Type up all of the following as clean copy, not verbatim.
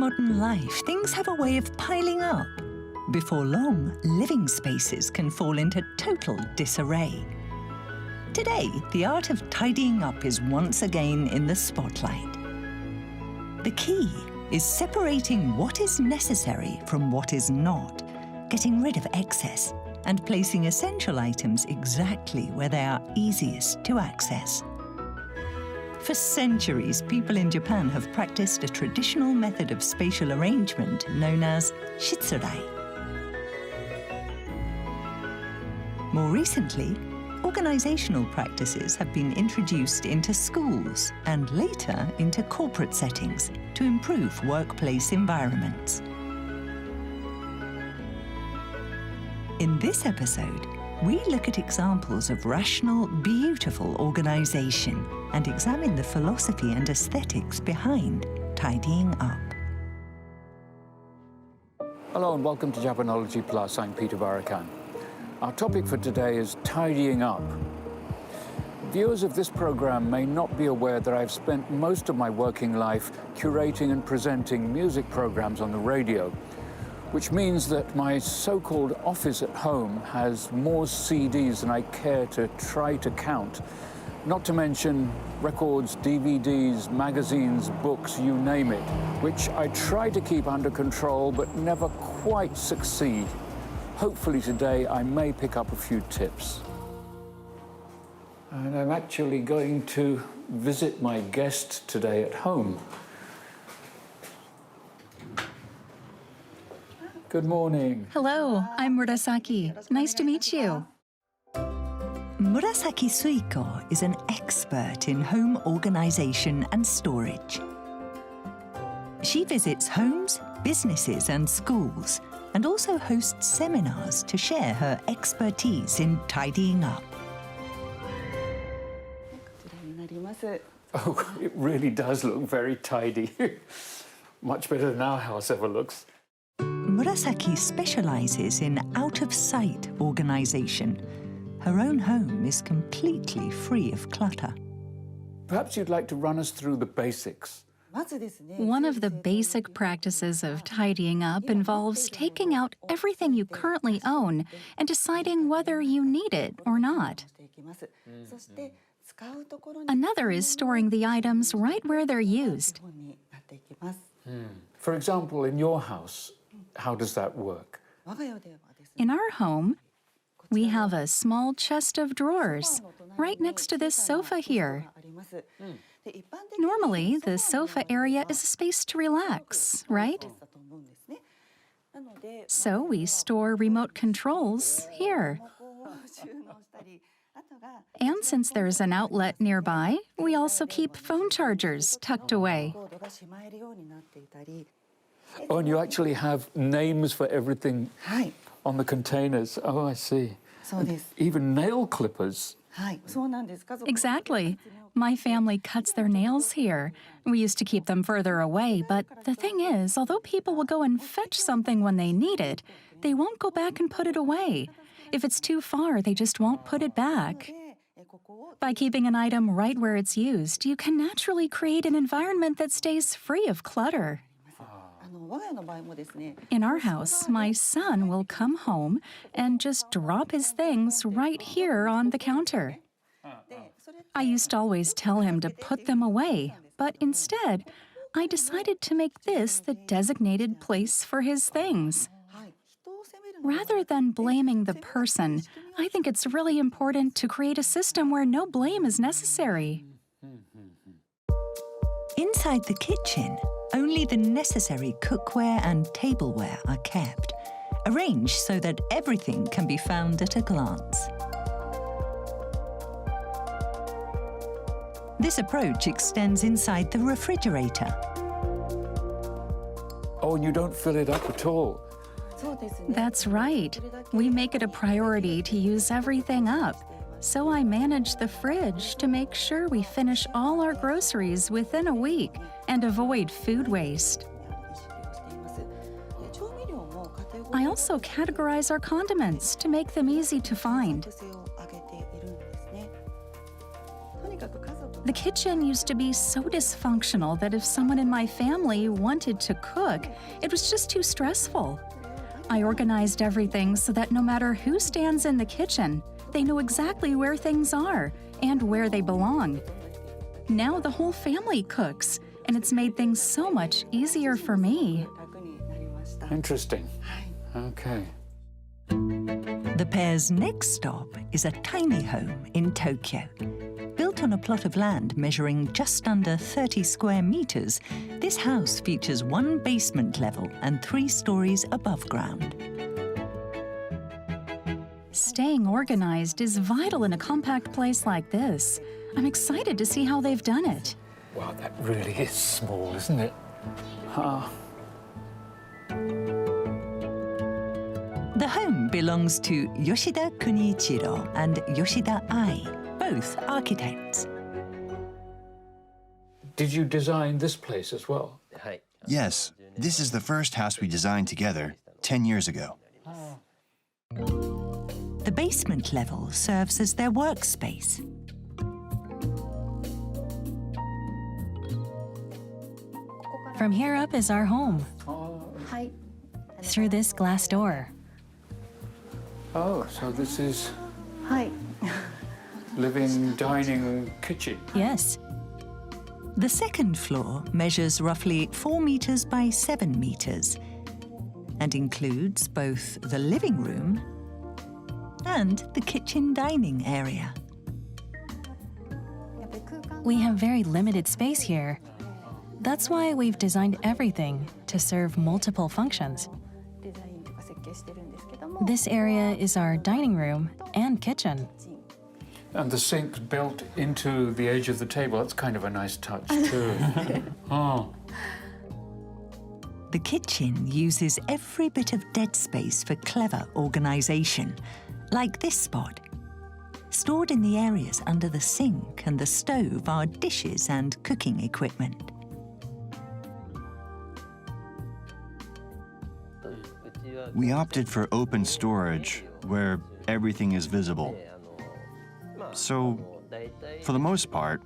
modern life, things have a way of piling up. Before long, living spaces can fall into total disarray. Today, the art of tidying up is once again in the spotlight. The key is separating what is necessary from what is not, getting rid of excess, and placing essential items exactly where they are easiest to access. For centuries, people in Japan have practiced a traditional method of spatial arrangement known as shitsurai. More recently, organizational practices have been introduced into schools and later into corporate settings to improve workplace environments. In this episode, we look at examples of rational, beautiful organization and examine the philosophy and aesthetics behind tidying up. Hello and welcome to Japanology Plus. I'm Peter Barakan. Our topic for today is tidying up. Viewers of this program may not be aware that I've spent most of my working life curating and presenting music programs on the radio, which means that my so-called office at home has more CDs than I care to try to count, not to mention records, DVDs, magazines, books, you name it, which I try to keep under control but never quite succeed. Hopefully today I may pick up a few tips. And I'm actually going to visit my guest today at home. Good morning. Hello, I'm Murasaki. Nice to meet you. Murasaki Suiko is an expert in home organization and storage. She visits homes, businesses and schools, and also hosts seminars to share her expertise in tidying up. Oh, it really does look very tidy. Much better than our house ever looks. Murasaki specializes in out-of-sight organization. Her own home is completely free of clutter. Perhaps you'd like to run us through the basics. One of the basic practices of tidying up involves taking out everything you currently own and deciding whether you need it or not. Another is storing the items right where they're used. For example, in your house, how does that work? In our home, we have a small chest of drawers right next to this sofa here. Normally, the sofa area is a space to relax, right? So we store remote controls here. And since there's an outlet nearby, we also keep phone chargers tucked away. Oh, and you actually have names for everything on the containers. Oh, I see. Even nail clippers. Exactly. My family cuts their nails here. We used to keep them further away, but the thing is, although people will go and fetch something when they need it, they won't go back and put it away. If it's too far, they just won't put it back. By keeping an item right where it's used, you can naturally create an environment that stays free of clutter. In our house, my son will come home and just drop his things right here on the counter. I used to always tell him to put them away, but instead, I decided to make this the designated place for his things. Rather than blaming the person, I think it's really important to create a system where no blame is necessary. Inside the kitchen, only the necessary cookware and tableware are kept, arranged so that everything can be found at a glance. This approach extends inside the refrigerator. Oh, and you don't fill it up at all. That's right. We make it a priority to use everything up. So I manage the fridge to make sure we finish all our groceries within a week and avoid food waste. I also categorize our condiments to make them easy to find. The kitchen used to be so dysfunctional that if someone in my family wanted to cook, it was just too stressful. I organized everything so that no matter who stands in the kitchen, they know exactly where things are and where they belong. Now the whole family cooks, and it's made things so much easier for me. Interesting. Okay. The pair's next stop is a tiny home in Tokyo. Built on a plot of land measuring just under 30 square meters, this house features one basement level and 3 stories above ground. Staying organized is vital in a compact place like this. I'm excited to see how they've done it. Wow, that really is small, isn't it? The home belongs to Yoshida Kuniichiro and Yoshida Ai, both architects. Did you design this place as well? Yes, this is the first house we designed together 10 years ago. The basement level serves as their workspace. From here up is our home. Through this glass door. Oh, so this is living, dining, kitchen. Yes. The second floor measures roughly 4 meters by 7 meters and includes both the living room and the kitchen dining area. We have very limited space here. That's why we've designed everything to serve multiple functions. This area is our dining room and kitchen. And the sink built into the edge of the table. That's kind of a nice touch, too. Oh. The kitchen uses every bit of dead space for clever organization, like this spot. Stored in the areas under the sink and the stove are dishes and cooking equipment. We opted for open storage, where everything is visible. So, for the most part,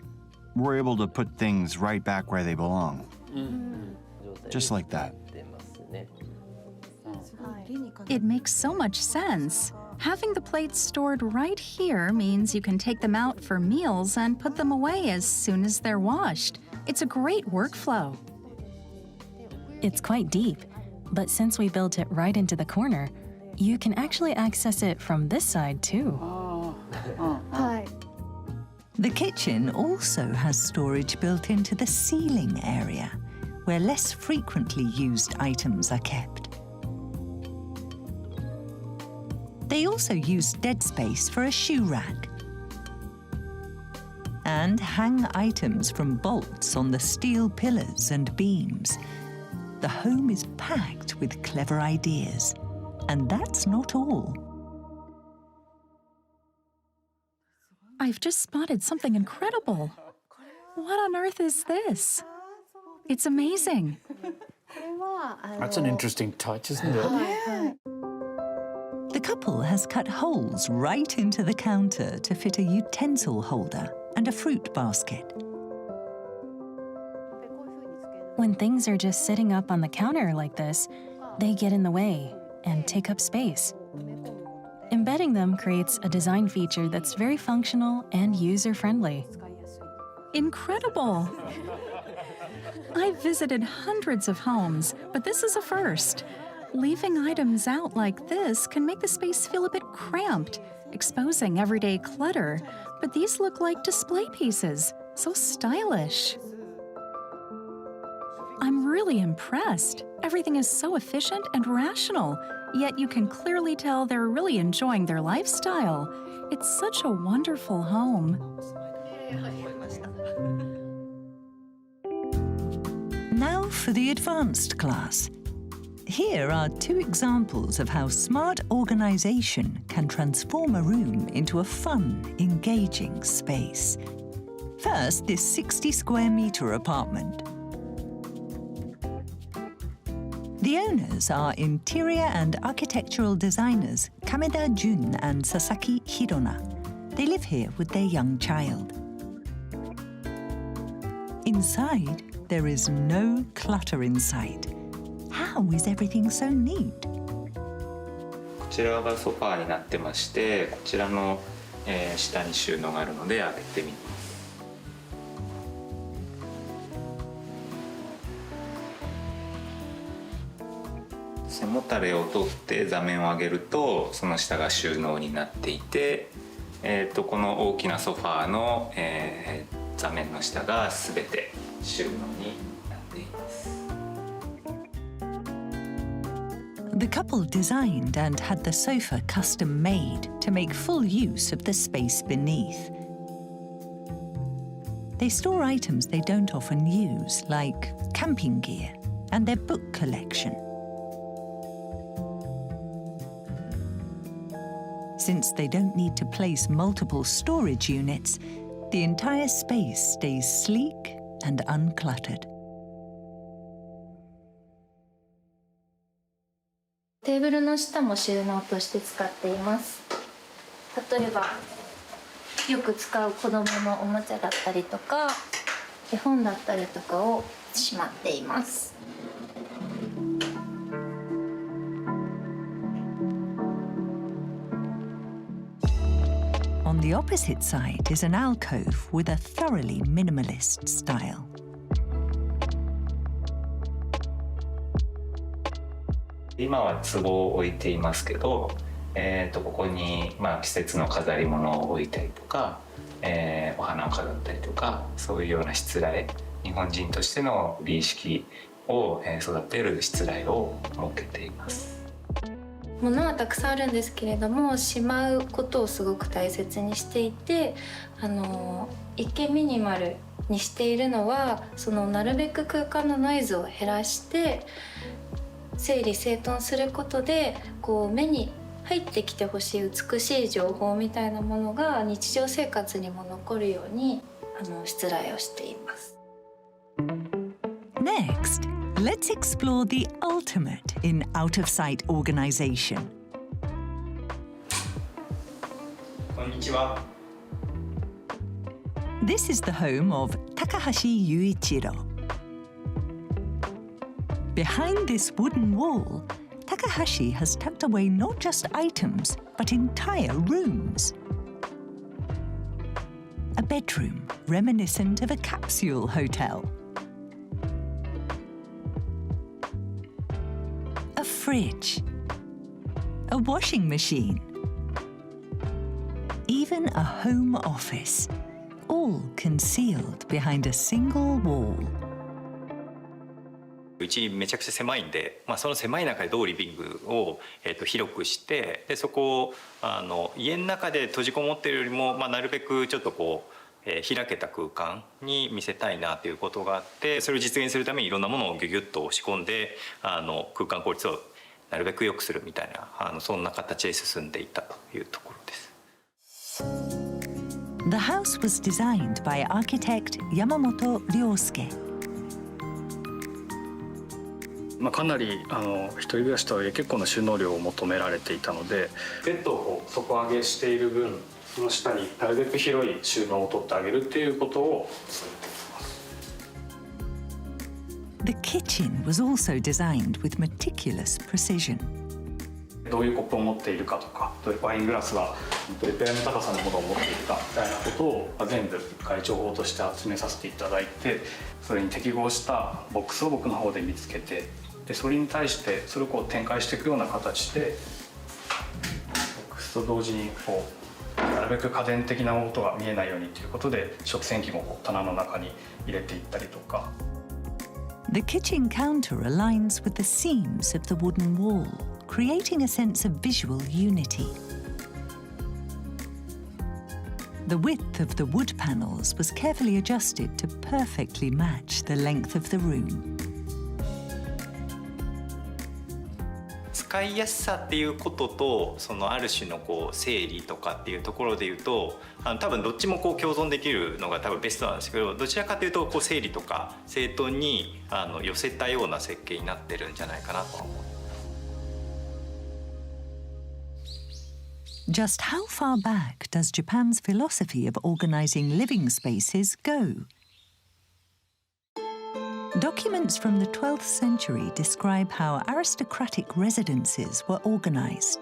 we're able to put things right back where they belong. Just like that. It makes so much sense. Having the plates stored right here means you can take them out for meals and put them away as soon as they're washed. It's a great workflow. It's quite deep, but since we built it right into the corner, you can actually access it from this side too. The kitchen also has storage built into the ceiling area, where less frequently used items are kept. They also use dead space for a shoe rack and hang items from bolts on the steel pillars and beams. The home is packed with clever ideas, and that's not all. I've just spotted something incredible. What on earth is this? It's amazing. That's an interesting touch, isn't it? The couple has cut holes right into the counter to fit a utensil holder and a fruit basket. When things are just sitting up on the counter like this, they get in the way and take up space. Embedding them creates a design feature that's very functional and user-friendly. Incredible! I've visited hundreds of homes, but this is a first. Leaving items out like this can make the space feel a bit cramped, exposing everyday clutter, but these look like display pieces, so stylish. I'm really impressed. Everything is so efficient and rational, yet you can clearly tell they're really enjoying their lifestyle. It's such a wonderful home. Now for the advanced class. Here are 2 examples of how smart organization can transform a room into a fun, engaging space. First, this 60 square meter apartment. The owners are interior and architectural designers Kameda Jun and Sasaki Hirona. They live here with their young child. Inside, there is no clutter in sight. How is everything so neat? こちらがソファーになってまして、こちらの、下に収納があるので開けてみます。背もたれを取って座面を上げるとその下が収納になっていて、この大きなソファーの、座面の下が全て収納になっています。The couple designed and had the sofa custom made to make full use of the space beneath. They store items they don't often use, like camping gear and their book collection. Since they don't need to place multiple storage units, the entire space stays sleek and uncluttered. テーブルの下も収納として使っています。例えばよく使う子供のおもちゃだったりとか絵本だったりとかをしまっています。On the opposite side is an alcove with a thoroughly minimalist style. 今は壺を置いていますけど、ここに、季節の飾り物を置いたりとか、お花を飾ったりとか、そういうようなしつらえ、日本人としての美意識を育てるしつらえを設けています。物はたくさんあるんですけれども、しまうことをすごく大切にしていて、一見ミニマルにしているのは、なるべく空間のノイズを減らして整理整頓することで、目に入ってきてほしい美しい情報みたいなものが日常生活にも残るようにしつらえをしています。Next, let's explore the ultimate in out-of-sight organization. こんにちは。This is the home of Takahashi Yuichiro. Behind this wooden wall, Takahashi has tucked away not just items, but entire rooms. A bedroom reminiscent of a capsule hotel. A fridge. A washing machine. Even a home office, all concealed behind a single wall. うちめちゃくちゃ狭いんで、その狭い中でどうリビングを、広くして、でそこを家の中で閉じこもっているよりも、なるべくちょっと開けた空間に見せたいなということがあって、それを実現するためにいろんなものをギュギュッと押し込んで空間効率をなるべく良くするみたいなそんな形で進んでいったというところです。The house was designed by architect Yamamoto Ryosuke. かなり一人暮らしとはいえ結構な収納量を求められていたので、ベッドを底上げしている分、その下になるべく広い収納を取ってあげるっていうことをされています。The kitchen was also designed with meticulous precision. どういうコップを持っているかとか、どういうワイングラスがどれくらいの高さのものを持っているかみたいなことを全部一回情報として集めさせていただいて、それに適合したボックスを僕の方で見つけて、でそれに対してそれを展開していくような形で、ボックスと同時になるべく家電的な音が見えないようにということで、食洗機も棚の中に入れていったりとか。The kitchen counter aligns with the seams of the wooden wall, creating a sense of visual unity. The width of the wood panels was carefully adjusted to perfectly match the length of the room. 使いやすさっていうことと、ある種の整理とかっていうところでいうと、多分どっちも共存できるのが多分ベストなんですけど、どちらかというと整理とか整頓に寄せたような設計になってるんじゃないかなと思います。Just how far back does Japan's philosophy of organizing living spaces go? Documents from the 12th century describe how aristocratic residences were organized.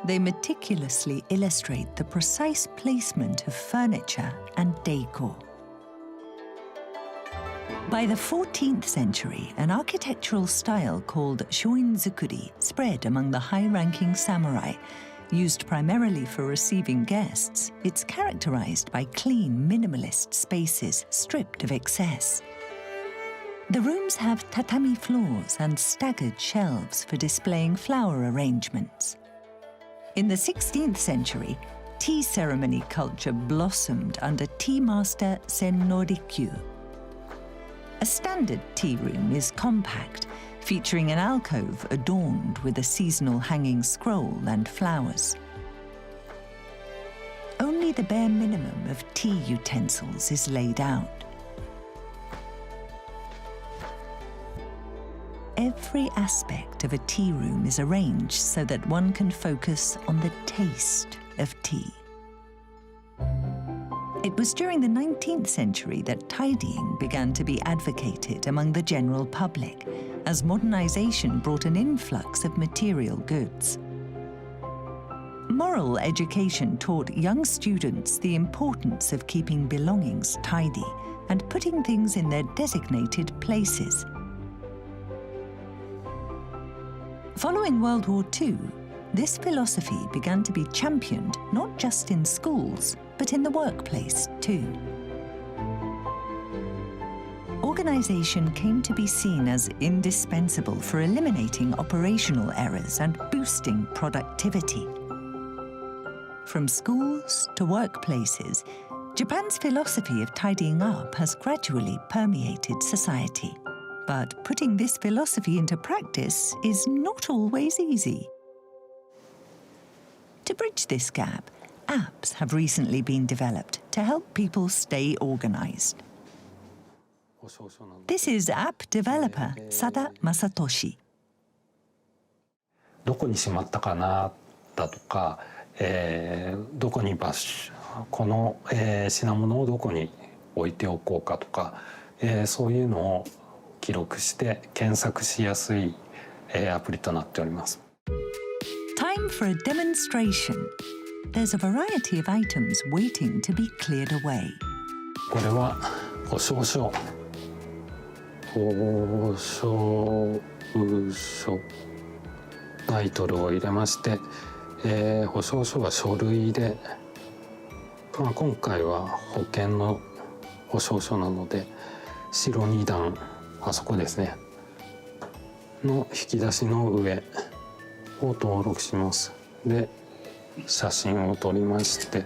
They meticulously illustrate the precise placement of furniture and decor. By the 14th century, an architectural style called shoin-zukuri spread among the high-ranking samurai. Used primarily for receiving guests, it's characterized by clean, minimalist spaces stripped of excess. The rooms have tatami floors and staggered shelves for displaying flower arrangements. In the 16th century, tea ceremony culture blossomed under tea master Sennorikyu. A standard tea room is compact, featuring an alcove adorned with a seasonal hanging scroll and flowers. Only the bare minimum of tea utensils is laid out. Every aspect of a tea room is arranged so that one can focus on the taste of tea. It was during the 19th century that tidying began to be advocated among the general public, as modernization brought an influx of material goods. Moral education taught young students the importance of keeping belongings tidy and putting things in their designated places. Following World War II, this philosophy began to be championed not just in schools, but in the workplace too. Organization came to be seen as indispensable for eliminating operational errors and boosting productivity. From schools to workplaces, Japan's philosophy of tidying up has gradually permeated society. But putting this philosophy into practice is not always easy. To bridge this gap, apps have recently been developed to help people stay organized. This is app developer Sada Masatoshi. どこにしまったかなだとか、どこにこの、品物をどこに置いておこうかとか、そういうのを記録して検索しやすい、アプリとなっております。Time for a demonstration. There's a variety of items waiting to be cleared away. これは保証書。保証書。タイトルを入れまして、保証書は書類で、今回は保険の保証書なので白2段あそこですねの引き出しの上を登録します。で写真を撮りまして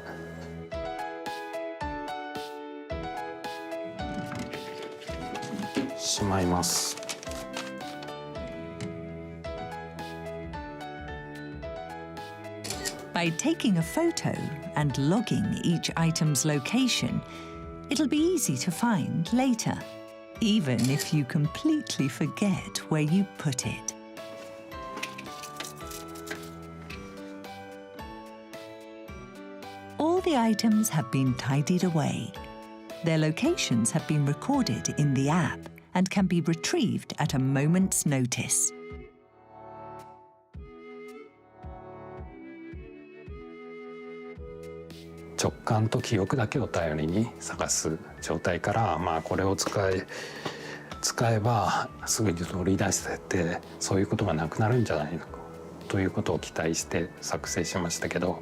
しまいます。By taking a photo and logging each item's location, it'll be easy to find later, even if you completely forget where you put it. All the items have been tidied away. Their locations have been recorded in the app and can be retrieved at a moment's notice. 直感と記憶だけを頼りに探す状態から、これを使えばすぐに取り出せてそういうことがなくなるんじゃないのかということを期待して作成しましたけど、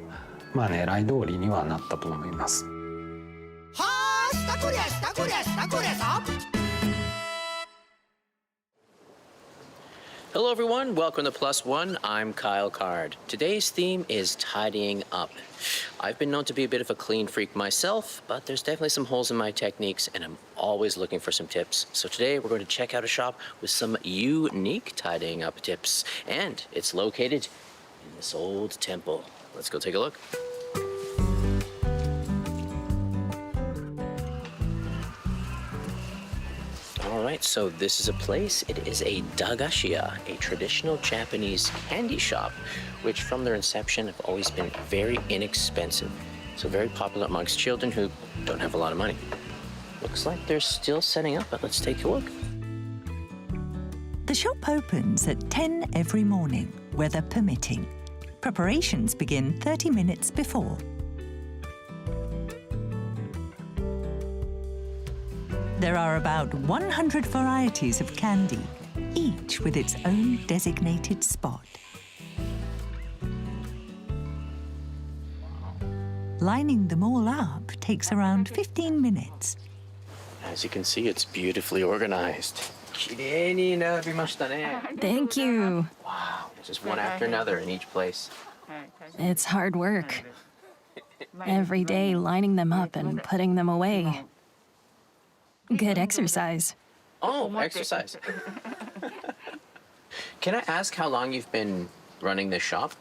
狙い通りにはなったと思います。はあ、したこりゃしたこりゃしたこりゃさ。Hello everyone, welcome to Plus One. I'm Kyle Card. Today's theme is tidying up. I've been known to be a bit of a clean freak myself, but there's definitely some holes in my techniques and I'm always looking for some tips. So today we're going to check out a shop with some unique tidying up tips, and it's located in this old temple. Let's go take a look. Alright, so this is a place. It is a dagashia, a traditional Japanese candy shop, which from their inception have always been very inexpensive. So very popular amongst children who don't have a lot of money. Looks like they're still setting up, but let's take a look. The shop opens at 10 every morning, weather permitting. Preparations begin 30 minutes before. There are about 100 varieties of candy, each with its own designated spot. Lining them all up takes around 15 minutes. As you can see, it's beautifully organized. Thank you. Wow, just one after another in each place. It's hard work. Every day lining them up and putting them away. Good exercise. Oh, exercise. Can I ask how long you've been running this shop?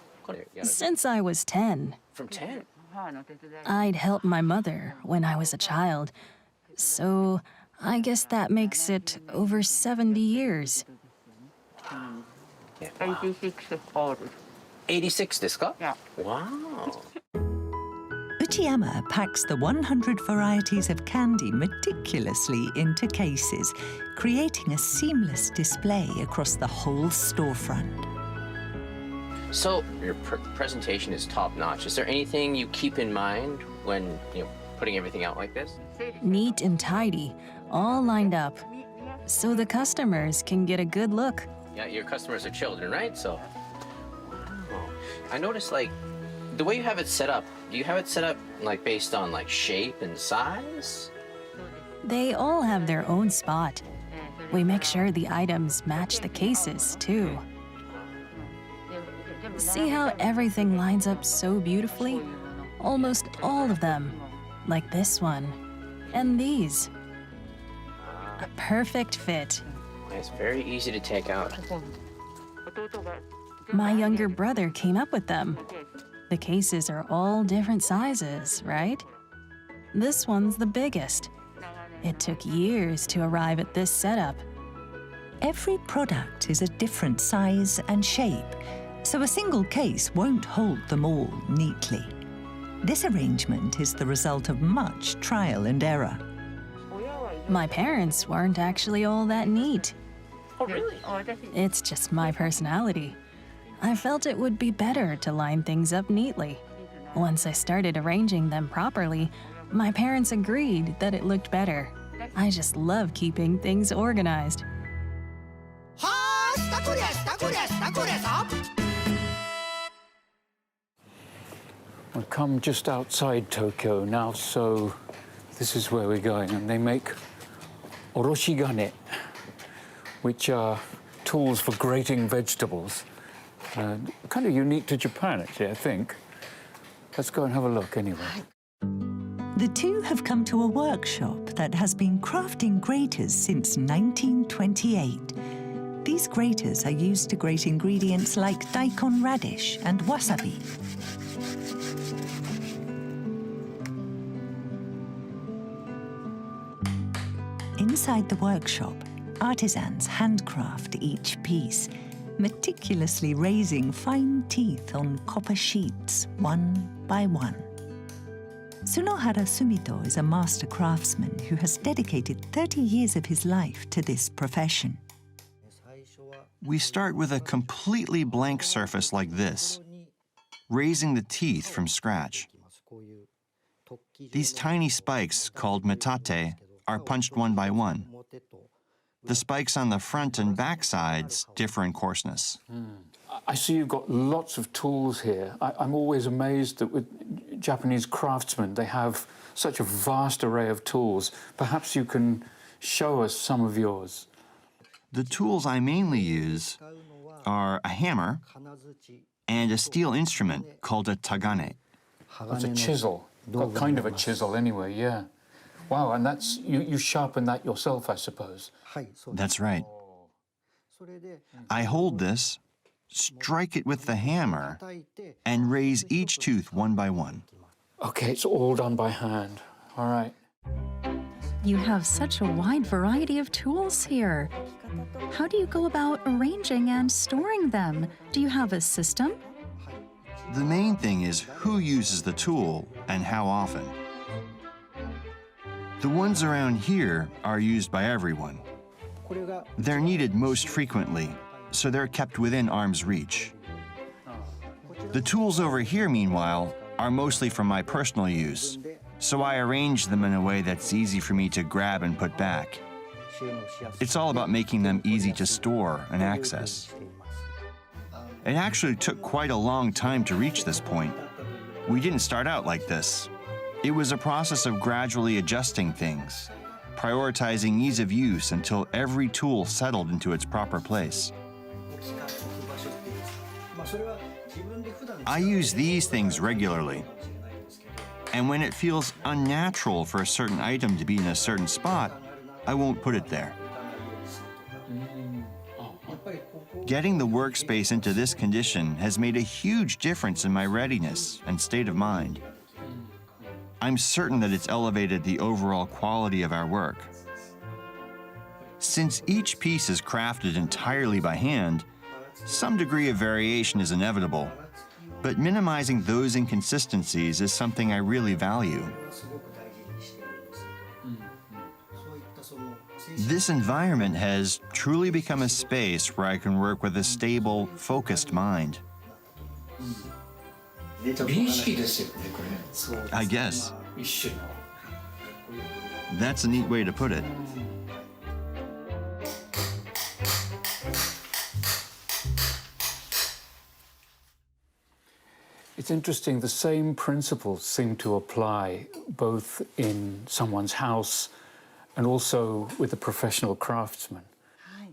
Since I was 10. From 10? I'd helped my mother when I was a child. So I guess that makes it over 70 years. Yeah, wow. 86 desu ka? Yeah. Wow. Uchiyama packs the 100 varieties of candy meticulously into cases, creating a seamless display across the whole storefront. So your presentation is top-notch. Is there anything you keep in mind when putting everything out like this? Neat and tidy, all lined up, so the customers can get a good look. Yeah, your customers are children, right? So, wow. I noticed, like, the way you have it set up, do you have it set up, like, based on, like, shape and size? They all have their own spot. We make sure the items match the cases, too. See how everything lines up so beautifully? Almost all of them. Like this one. And these. A perfect fit. It's very easy to take out. My younger brother came up with them. The cases are all different sizes, right? This one's the biggest. It took years to arrive at this setup. Every product is a different size and shape, so a single case won't hold them all neatly. This arrangement is the result of much trial and error. My parents weren't actually all that neat. Oh, really? It's just my personality. I felt it would be better to line things up neatly. Once I started arranging them properly, my parents agreed that it looked better. I just love keeping things organized. We've come just outside Tokyo now, so this is where we're going. And they make oroshigane, which are tools for grating vegetables. Kind of unique to Japan, actually, I think. Let's go and have a look anyway. The two have come to a workshop that has been crafting graters since 1928. These graters are used to grate ingredients like daikon radish and wasabi. Inside the workshop, artisans handcraft each piece, meticulously raising fine teeth on copper sheets, one by one. Tsunohara Sumito is a master craftsman who has dedicated 30 years of his life to this profession. We start with a completely blank surface like this, raising the teeth from scratch. These tiny spikes, called metate, are punched one by one. The spikes on the front and back sides differ in coarseness. I see you've got lots of tools here. I'm always amazed that with Japanese craftsmen, they have such a vast array of tools. Perhaps you can show us some of yours. The tools I mainly use are a hammer and a steel instrument called a tagane. That's a chisel. Got kind of a chisel anyway, yeah. Wow, and that's you sharpen that yourself, I suppose. That's right. I hold this, strike it with the hammer, and raise each tooth one by one. Okay, it's all done by hand. All right. You have such a wide variety of tools here. How do you go about arranging and storing them? Do you have a system? The main thing is who uses the tool and how often. The ones around here are used by everyone. They're needed most frequently, so they're kept within arm's reach. The tools over here, meanwhile, are mostly for my personal use, so I arrange them in a way that's easy for me to grab and put back. It's all about making them easy to store and access. It actually took quite a long time to reach this point. We didn't start out like this. It was a process of gradually adjusting things, prioritizing ease of use until every tool settled into its proper place. I use these things regularly. And when it feels unnatural for a certain item to be in a certain spot, I won't put it there. Getting the workspace into this condition has made a huge difference in my readiness and state of mind. I'm certain that it's elevated the overall quality of our work. Since each piece is crafted entirely by hand, some degree of variation is inevitable, but minimizing those inconsistencies is something I really value. This environment has truly become a space where I can work with a stable, focused mind. I guess. That's a neat way to put it. It's interesting, the same principles seem to apply both in someone's house and also with a professional craftsman.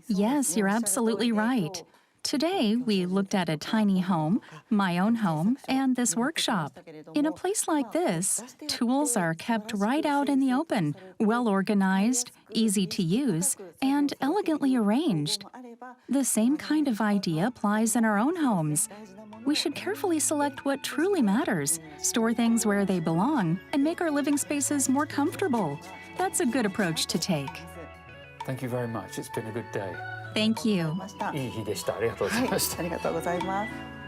Yes, you're absolutely right. Today, we looked at a tiny home, my own home, and this workshop. In a place like this, tools are kept right out in the open, well organized, easy to use, and elegantly arranged. The same kind of idea applies in our own homes. We should carefully select what truly matters, store things where they belong, and make our living spaces more comfortable. That's a good approach to take. Thank you very much. It's been a good day. Thank you. いい日でした。ありがとうございました。ありがとうございます。